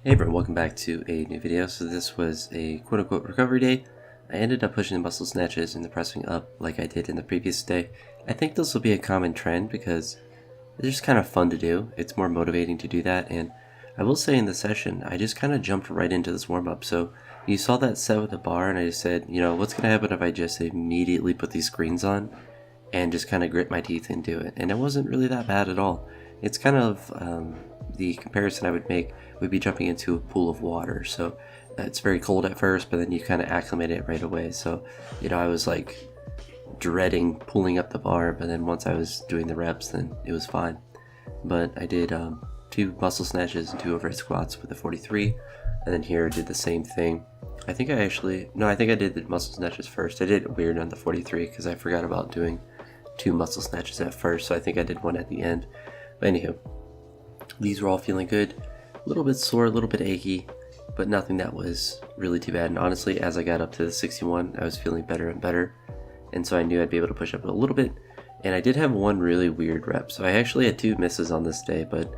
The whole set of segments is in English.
Hey everyone, welcome back to a new video. So this was a quote-unquote recovery day. I ended up pushing the muscle snatches and the pressing up like I did in the previous day. I think this will be a common trend because they're just kind of fun to do. It's more motivating to do that, and I will say in the session, I just kind of jumped right into this warm-up. So you saw that set with the bar, and I just said, you know, what's going to happen if I just immediately put these screens on and just kind of grit my teeth and do it? And it wasn't really that bad at all. It's kind of the comparison I would make would be jumping into a pool of water. So it's very cold at first, but then you kind of acclimate it right away. So, you know, I was like dreading pulling up the bar, but then once I was doing the reps, then it was fine. But I did 2 muscle snatches and 2 overhead squats with the 43, and then here I did the same thing. I think I did the muscle snatches first. I did it weird on the 43 because I forgot about doing 2 muscle snatches at first, so I think I did one at the end. But anywho, these were all feeling good. A little bit sore, a little bit achy, but nothing that was really too bad. And honestly, as I got up to the 61, I was feeling better and better. And so I knew I'd be able to push up a little bit. And I did have one really weird rep. So I actually had 2 misses on this day, but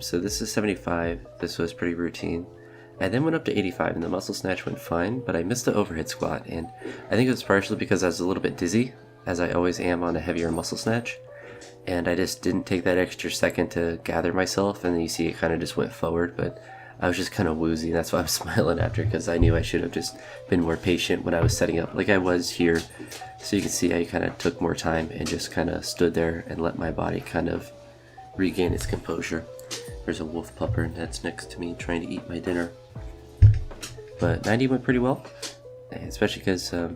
so this is 75. This was pretty routine. I then went up to 85 and the muscle snatch went fine, but I missed the overhead squat. And I think it was partially because I was a little bit dizzy, as I always am on a heavier muscle snatch. And I just didn't take that extra second to gather myself, and then you see it kind of just went forward, but I was just kind of woozy, and that's why I was smiling after, because I knew I should have just been more patient when I was setting up like I was here. So you can see I kind of took more time and just kind of stood there and let my body kind of regain its composure. There's a wolf pupper that's next to me trying to eat my dinner. But 90 went pretty well. Especially because I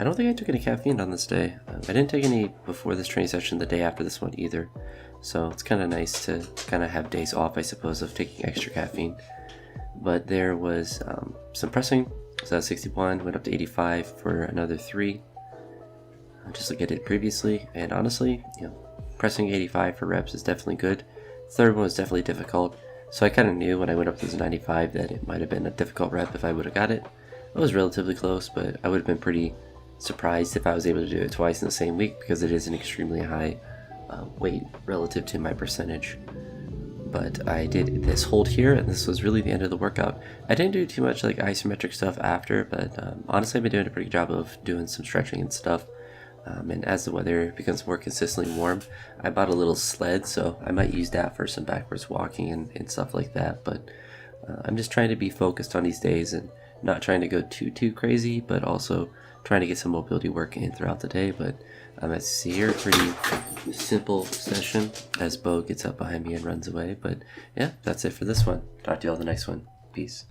don't think I took any caffeine on this day. I didn't take any before this training session the day after this one either. So it's kind of nice to kind of have days off, I suppose, of taking extra caffeine. But there was some pressing. So that's 61, went up to 85 for another 3. Just like I did previously. And honestly, you know, pressing 85 for reps is definitely good. Third one was definitely difficult. So I kind of knew when I went up to the 95 that it might have been a difficult rep if I would have got it. I was relatively close, but I would have been pretty surprised if I was able to do it twice in the same week because it is an extremely high weight relative to my percentage. But I did this hold here, and this was really the end of the workout. I didn't do too much like isometric stuff after, but honestly I've been doing a pretty good job of doing some stretching and stuff. And as the weather becomes more consistently warm, I bought a little sled, so I might use that for some backwards walking and stuff like that. But I'm just trying to be focused on these days and not trying to go too crazy, but also trying to get some mobility work in throughout the day. But as you see here, a pretty simple session as Bo gets up behind me and runs away. But yeah, that's it for this one. Talk to you all the next one. Peace.